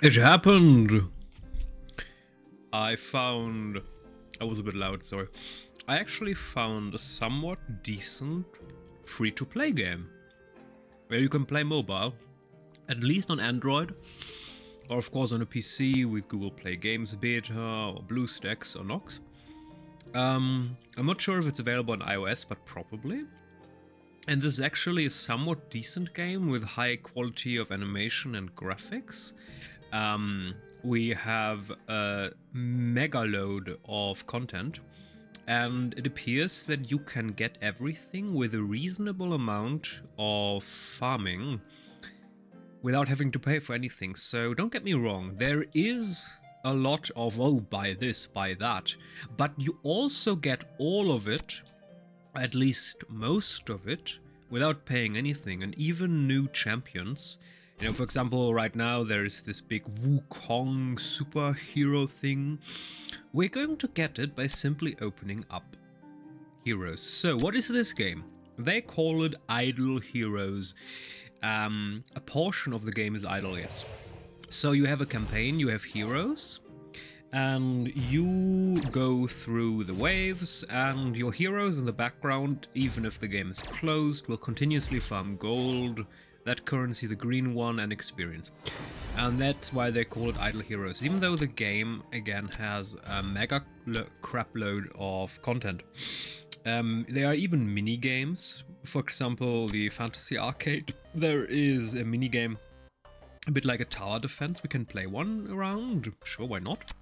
It happened! I found... I was a bit loud, sorry. I actually found a somewhat decent free-to-play game where you can play mobile, at least on Android, or of course on a PC with Google Play Games Beta or BlueStacks or Nox. I'm not sure if it's available on iOS, but probably. And this is actually a somewhat decent game with high quality of animation and graphics. We have a mega load of content, and it appears that you can get everything with a reasonable amount of farming without having to pay for anything. So don't get me wrong, there is a lot of, oh, buy this, buy that, but you also get all of it, at least most of it, without paying anything, and even new champions. You know, for example, right now there is this big Wukong superhero thing. We're going to get it by simply opening up heroes. So what is this game? They call it Idle Heroes. A portion of the game is idle, yes. So you have a campaign, you have heroes, and you go through the waves, and your heroes in the background, even if the game is closed, will continuously farm gold, that currency, the green one, and experience. And that's why they call it Idle Heroes, even though the game, again, has a mega crap load of content. There are even mini games. For example, the Fantasy Arcade. There is a mini game, a bit like a tower defense. We can play one around. Sure, why not?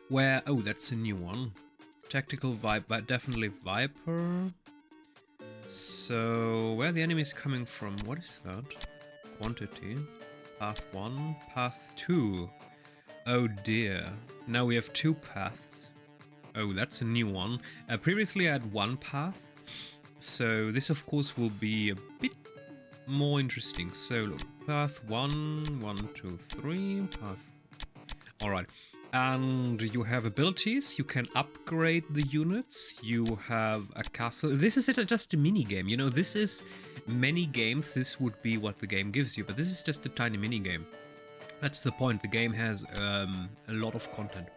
Where, oh, that's a new one. Tactical Viper, definitely Viper. So, where are the enemies coming from? What is that? Quantity. Path 1, Path 2. Oh dear. Now we have 2 paths. Oh, that's a new one. Previously I had 1 path. So this of course will be a bit more interesting. So look, path 1, 1, 2, 3, path... Alright. And you have abilities, you can upgrade the units, you have a castle. This is just a mini game, you know, this is many games, this would be what the game gives you, but this is just a tiny mini game. That's the point, the game has a lot of content.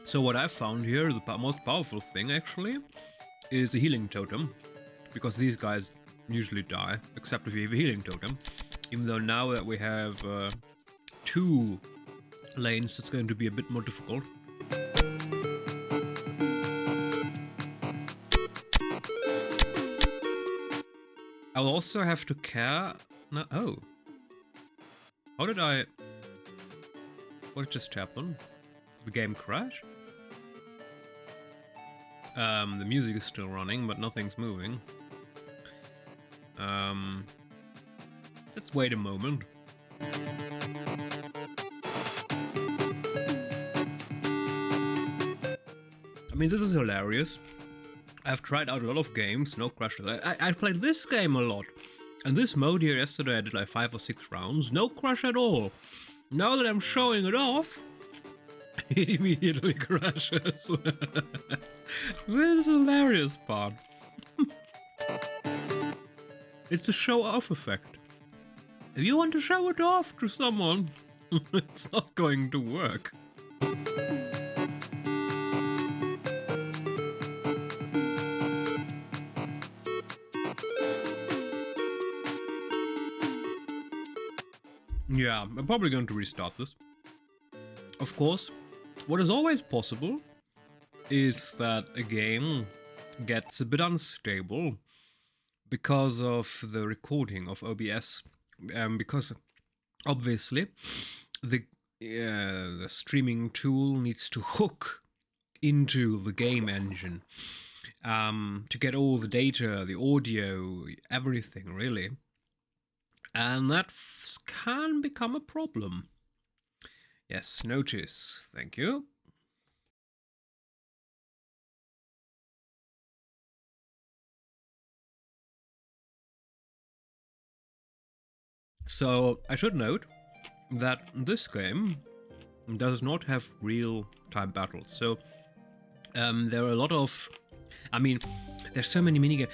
So what I found here, the most powerful thing actually, is a healing totem. Because these guys usually die, except if you have a healing totem. Even though now that we have 2 lanes, it's going to be a bit more difficult. I'll also have to care... No, oh. How did I... What just happened? Did the game crash? The music is still running, but nothing's moving. Let's wait a moment. I mean, this is hilarious. I've tried out a lot of games, no crashes. I played this game a lot. And this mode here yesterday I did like 5 or 6 rounds, no crash at all. Now that I'm showing it off, it immediately crashes. This is the hilarious part. It's a show-off effect. If you want to show it off to someone, it's not going to work. Yeah, I'm probably going to restart this. Of course, what is always possible is that a game gets a bit unstable because of the recording of OBS. Because obviously the streaming tool needs to hook into the game engine to get all the data, the audio, everything really. And that can become a problem. Yes, notice. Thank you. So I should note that this game does not have real-time battles. So there are a lot of, I mean, there's so many minigames.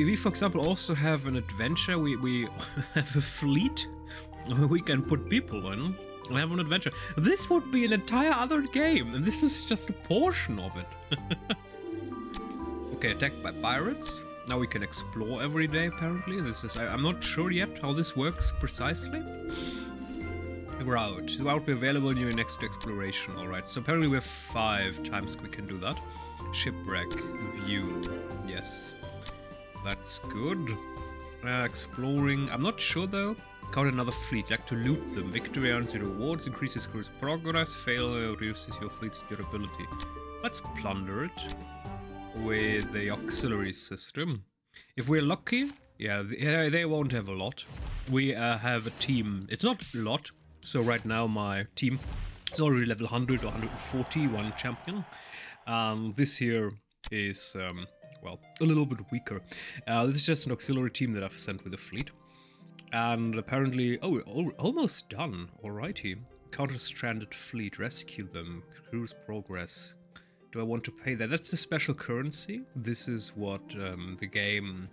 We for example, also have an adventure. We have a fleet we can put people in and have an adventure. This would be an entire other game, and this is just a portion of it. Okay, attacked by pirates. Now we can explore every day, apparently. This is, I'm not sure yet how this works precisely. Route. The route will be available in your next exploration. Alright, so apparently we have 5 times we can do that. Shipwreck. View. Yes. That's good. Exploring. I'm not sure though. Count another fleet. You have to loot them. Victory earns you rewards, increases cruise progress, failure reduces your fleet's durability. Let's plunder it with the auxiliary system. If we're lucky, yeah, they won't have a lot. We have a team. It's not a lot. So right now my team is already level 100 or 140, one champion. This here is, well, a little bit weaker. This is just an auxiliary team that I've sent with a fleet. And apparently, oh, we're almost done. Alrighty. Counter stranded fleet, rescue them, cruise progress. Do I want to pay that? That's a special currency. This is what the game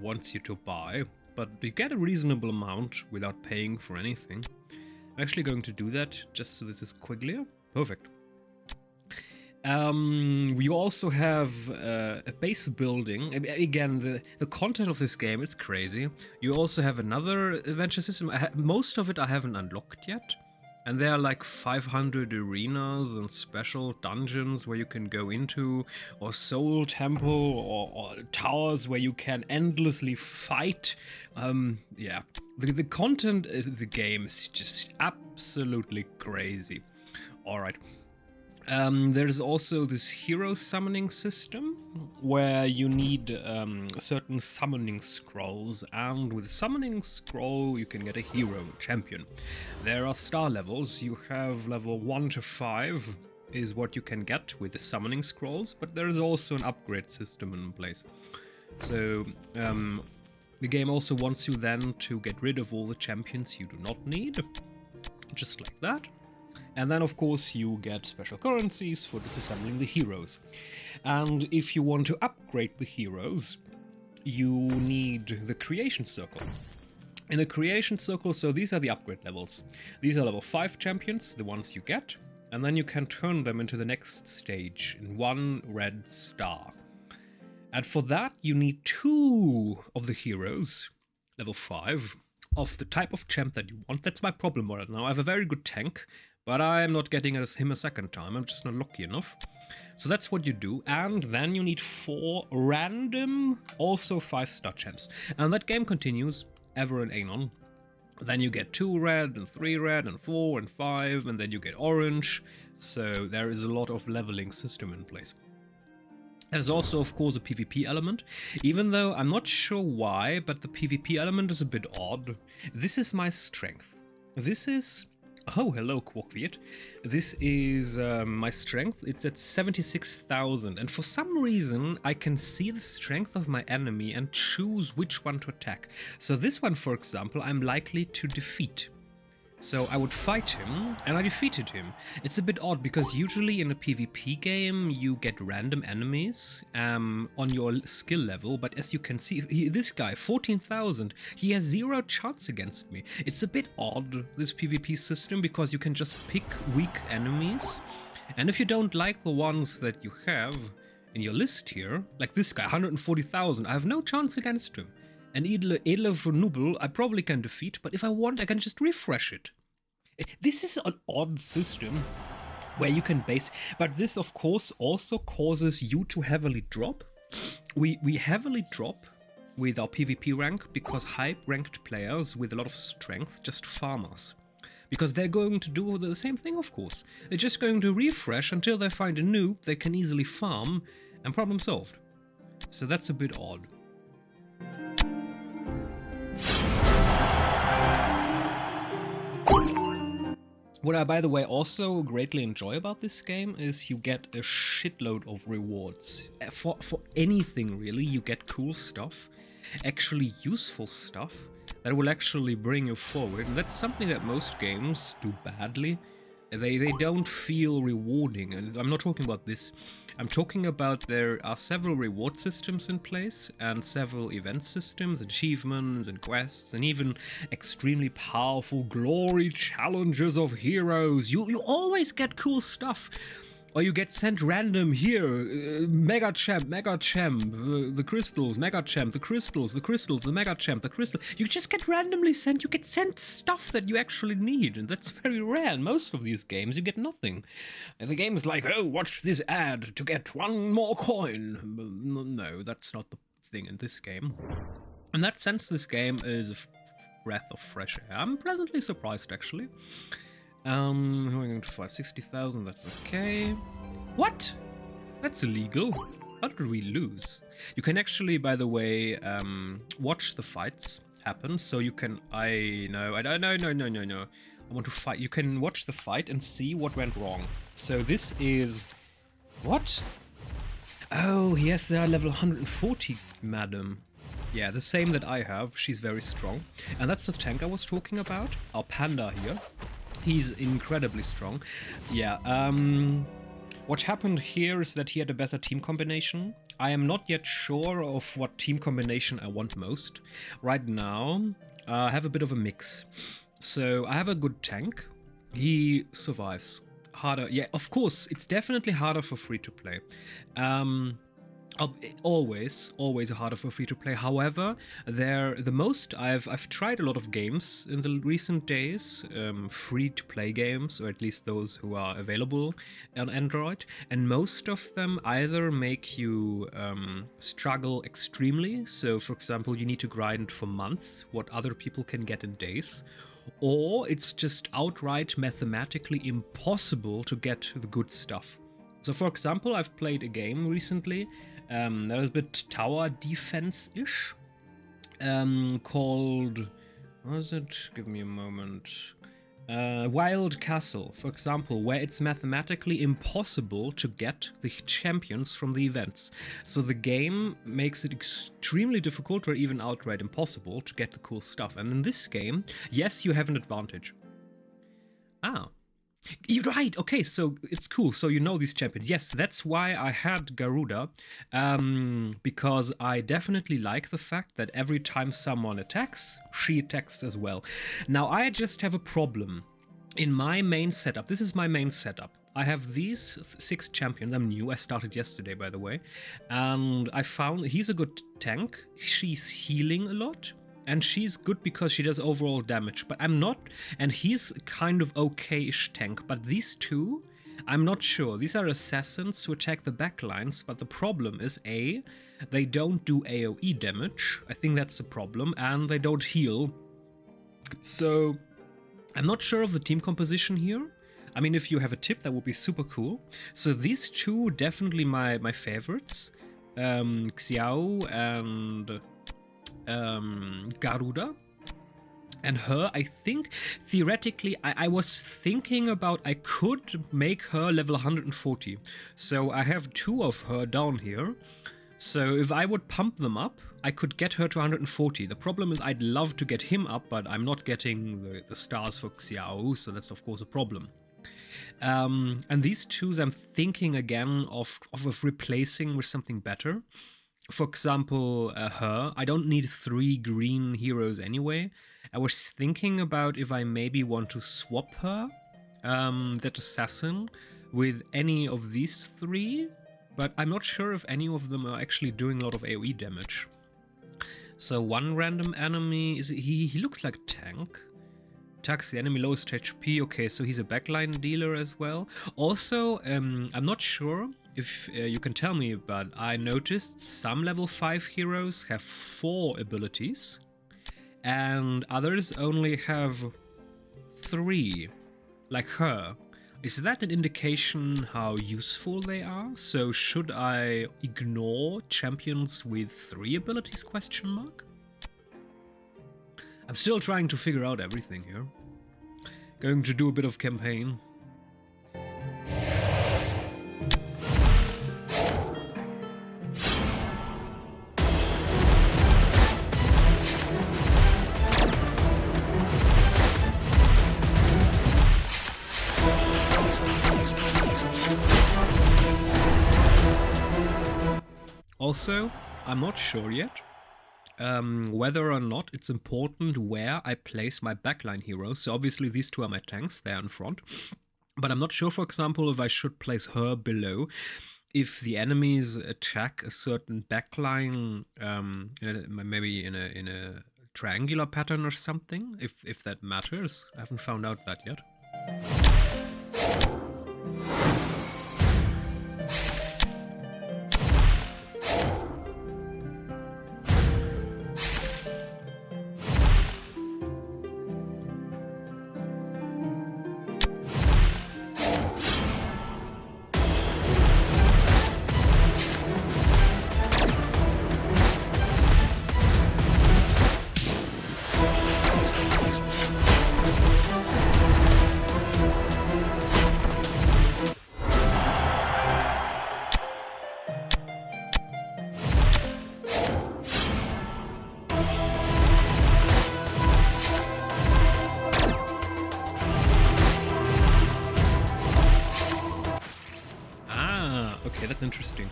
wants you to buy. But you get a reasonable amount without paying for anything. I'm actually going to do that just so this is quicker. Perfect. We also have a base building. Again, the content of this game, it's crazy. You also have another adventure system. Most of it I haven't unlocked yet. And there are like 500 arenas and special dungeons where you can go into, or soul temple, or towers where you can endlessly fight. Yeah, the content of the game is just absolutely crazy. Alright. There's also this hero summoning system where you need certain summoning scrolls, and with summoning scroll you can get a hero champion. There are star levels. You have level 1 to 5 is what you can get with the summoning scrolls, but there is also an upgrade system in place. So the game also wants you then to get rid of all the champions you do not need, just like that. And then, of course, you get special currencies for disassembling the heroes. And if you want to upgrade the heroes, you need the creation circle. In the creation circle, so these are the upgrade levels. These are level 5 champions, the ones you get, and then you can turn them into the next stage in 1 red star. And for that, you need 2 of the heroes, level 5, of the type of champ that you want. That's my problem right now. I have a very good tank, but I'm not getting him a second time. I'm just not lucky enough. So that's what you do. And then you need 4 random, also 5-star champs. And that game continues ever and anon. Then you get 2 red, and 3 red, and 4, and 5, and then you get orange. So there is a lot of leveling system in place. There's also, of course, a PvP element, even though I'm not sure why, but the PvP element is a bit odd. This is my strength. This is... Oh, hello, Quarkviet. This is my strength. It's at 76,000, and for some reason I can see the strength of my enemy and choose which one to attack. So this one, for example, I'm likely to defeat. So I would fight him, and I defeated him. It's a bit odd, because usually in a PvP game you get random enemies on your skill level, but as you can see, this guy, 14,000, he has 0 chance against me. It's a bit odd, this PvP system, because you can just pick weak enemies, and if you don't like the ones that you have in your list here, like this guy, 140,000, I have no chance against him. And Edler Nubel I probably can defeat, but if I want, I can just refresh it. This is an odd system where you can base... But this, of course, also causes you to heavily drop. We heavily drop with our PvP rank because high-ranked players with a lot of strength just farm us. Because they're going to do the same thing, of course. They're just going to refresh until they find a noob they can easily farm, and problem solved. So that's a bit odd. What I, by the way, also greatly enjoy about this game is you get a shitload of rewards. For anything, really, you get cool stuff, actually useful stuff, that will actually bring you forward. And that's something that most games do badly. They don't feel rewarding, and I'm not talking about this. I'm talking about there are several reward systems in place, and several event systems, achievements and quests, and even extremely powerful glory challenges of heroes. You always get cool stuff. Or you get sent random here, Mega Champ, the crystals, Mega Champ, the crystals, the Mega Champ, the crystal. You just get randomly sent, you get sent stuff that you actually need, and that's very rare. In most of these games, you get nothing. And the game is like, oh, watch this ad to get one more coin. No, that's not the thing in this game. In that sense, this game is a breath of fresh air. I'm pleasantly surprised, actually. Who am I going to fight? 60,000, that's okay. What? That's illegal. How did we lose? You can actually, by the way, watch the fights happen. So you can, no. I want to fight. You can watch the fight and see what went wrong. So this is, what? Oh, yes, they are level 140, madam. Yeah, the same that I have. She's very strong. And that's the tank I was talking about. Our panda here. He's incredibly strong. Yeah, what happened here is that he had a better team combination. I am not yet sure of what team combination I want most. Right now, I have a bit of a mix. So I have a good tank. He survives. Harder, yeah, of course, it's definitely harder for free-to-play. Always harder for free-to-play. However, I've tried a lot of games in the recent days, free-to-play games, or at least those who are available on Android, and most of them either make you struggle extremely. So, for example, you need to grind for months what other people can get in days, or it's just outright mathematically impossible to get the good stuff. So, for example, I've played a game recently that was a bit tower defense-ish, called, what was it? Give me a moment. Wild Castle, for example, where it's mathematically impossible to get the champions from the events. So the game makes it extremely difficult or even outright impossible to get the cool stuff. And in this game, yes, you have an advantage. Ah. You're right. Okay, so it's cool. So you know these champions. Yes, that's why I had Garuda, because I definitely like the fact that every time someone attacks, she attacks as well. Now, I just have a problem. In my main setup, this is my main setup. I have these 6 champions. I'm new. I started yesterday, by the way. And I found he's a good tank. She's healing a lot. And she's good because she does overall damage, but I'm not, and he's kind of okay-ish tank, but these two, I'm not sure. These are assassins to attack the backlines, but the problem is, A, they don't do AoE damage, I think that's a problem, and they don't heal. So, I'm not sure of the team composition here. I mean, if you have a tip, that would be super cool. So these two, definitely my favorites. Xiao and Garuda, and her, I think theoretically I was thinking about I could make her level 140, so I have 2 of her down here, so if I would pump them up I could get her to 140. The problem is I'd love to get him up, but I'm not getting the stars for Xiao, so that's of course a problem. And these 2s I'm thinking again of replacing with something better. For example, her. I don't need 3 green heroes anyway. I was thinking about if I maybe want to swap her, that assassin, with any of these 3, but I'm not sure if any of them are actually doing a lot of AoE damage. So one random enemy, he looks like a tank. Attacks the enemy lowest HP. Okay, so he's a backline dealer as well. Also, I'm not sure if you can tell me, but I noticed some level 5 heroes have 4 abilities, and others only have 3, like her. Is that an indication how useful they are? So should I ignore champions with 3 abilities, question mark? I'm still trying to figure out everything here. Going to do a bit of campaign. Also, I'm not sure yet whether or not it's important where I place my backline heroes. So obviously these two are my tanks, they're in front. But I'm not sure, for example, if I should place her below. If the enemies attack a certain backline, maybe in a triangular pattern or something, if that matters. I haven't found out that yet. Okay, that's interesting.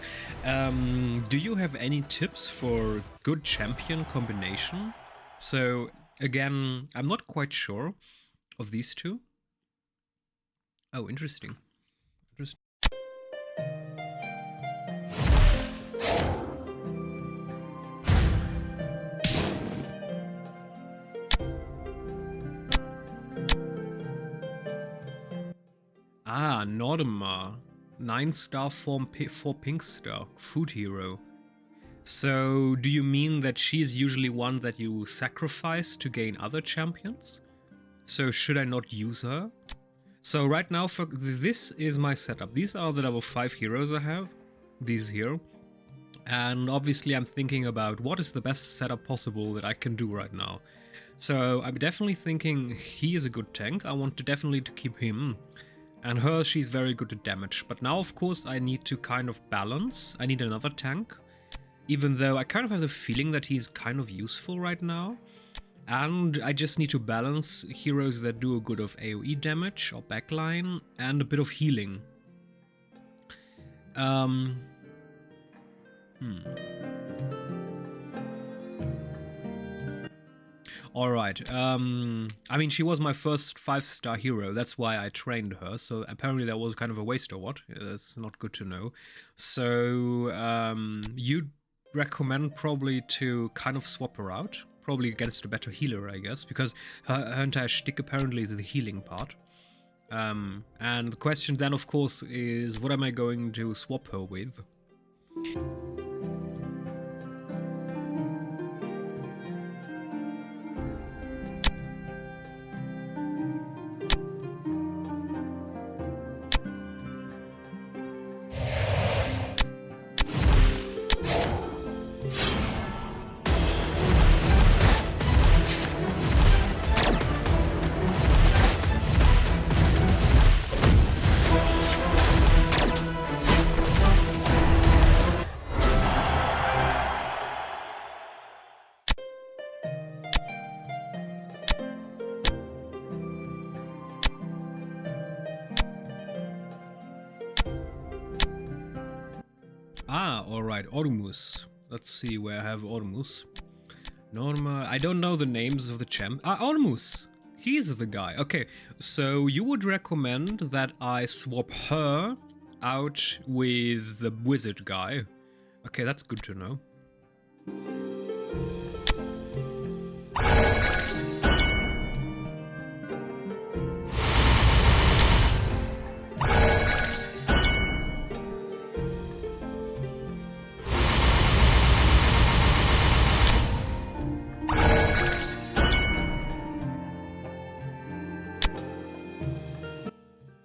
Do you have any tips for good champion combination? So, again, I'm not quite sure of these two. Oh, interesting. Ah, Nordema. 9-star form 4 pink star. Food hero. So, do you mean that she's usually one that you sacrifice to gain other champions? So, should I not use her? So, right now, for this is my setup. These are the level 5 heroes I have. These here. And obviously, I'm thinking about what is the best setup possible that I can do right now. So, I'm definitely thinking he is a good tank. I want to definitely to keep him. And her, she's very good at damage. But now, of course, I need to kind of balance. I need another tank. Even though I kind of have the feeling that he's kind of useful right now. And I just need to balance heroes that do a good of AoE damage or backline and a bit of healing. Alright, I mean, she was my first 5-star hero, that's why I trained her, so apparently that was kind of a waste or what? That's not good to know. So, you'd recommend probably to kind of swap her out? Probably against a better healer, I guess, because her entire shtick apparently is the healing part. And the question then, of course, is what am I going to swap her with? Ah, alright, Ormus. Let's see where I have Ormus. Norma, I don't know the names of the champ. Ah, Ormus! He's the guy. Okay, so you would recommend that I swap her out with the wizard guy. Okay, that's good to know.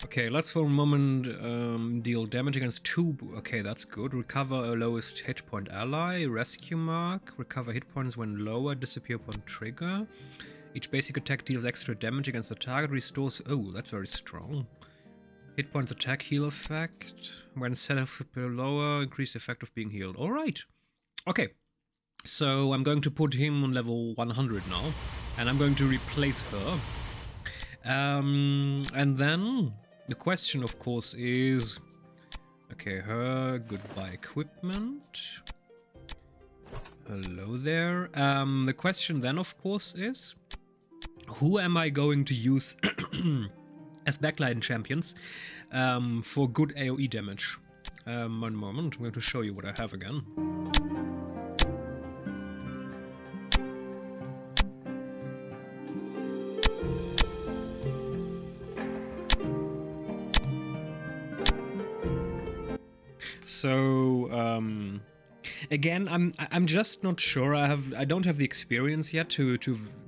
Okay, let's for a moment deal damage against 2. Okay, that's good. Recover a lowest hit point ally. Rescue mark. Recover hit points when lower. Disappear upon trigger. Each basic attack deals extra damage against the target. Restores... Oh, that's very strong. Hit points attack heal effect. When set up lower, increase the effect of being healed. Alright. Okay. So I'm going to put him on level 100 now. And I'm going to replace her. And then... the question, of course, is... okay, her, goodbye equipment. Hello there. The question then, of course, is who am I going to use as backline champions for good AoE damage? One moment, I'm going to show you what I have again. So again, I'm just not sure. I don't have the experience yet to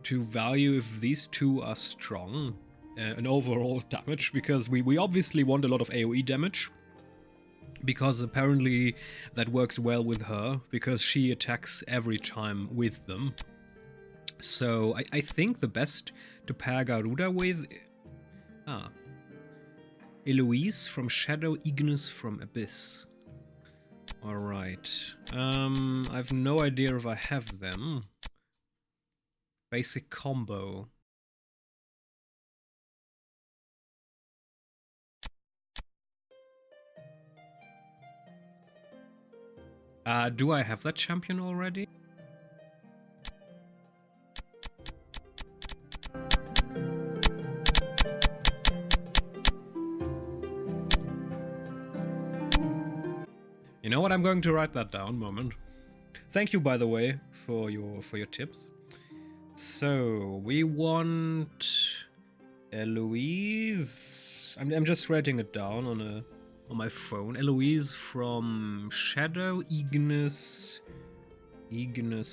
value if these two are strong in overall damage, because we obviously want a lot of AoE damage, because apparently that works well with her because she attacks every time with them. So I think the best to pair Garuda with Eloise from Shadow, Ignis from Abyss. Alright. I've no idea if I have them. Basic combo. Do I have that champion already? You know what? I'm going to write that down. Moment. Thank you, by the way, for your tips. So we want Eloise. I'm just writing it down on my phone. Eloise from Shadow, Ignis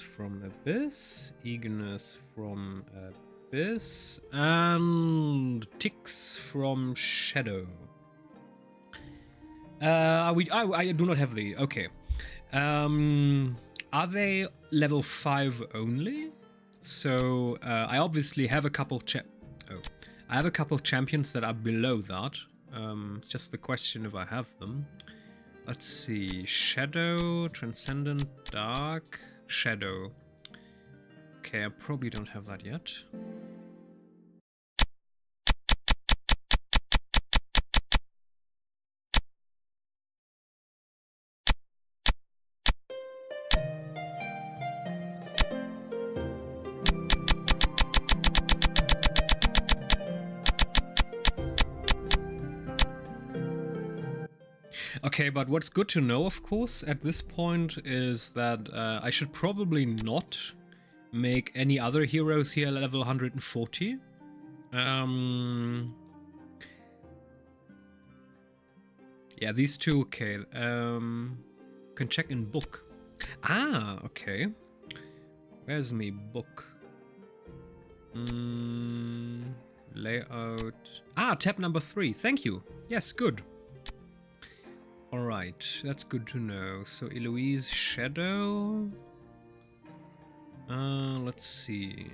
from Abyss, Ignis from Abyss, and Tix from Shadow. I do not have the. Okay. Are they level 5 only? So I obviously have a couple I have a couple champions that are below that. Just the question if I have them. Let's see. Shadow, Transcendent, Dark, Shadow. Okay, I probably don't have that yet. Okay, but what's good to know, of course, at this point is that I should probably not make any other heroes here level 140. Yeah, these two, okay. Can check in book. Ah, okay. Where's me book? Layout. Ah, tab number 3. Thank you. Yes, good. Alright, that's good to know. So Eloise Shadow. Let's see.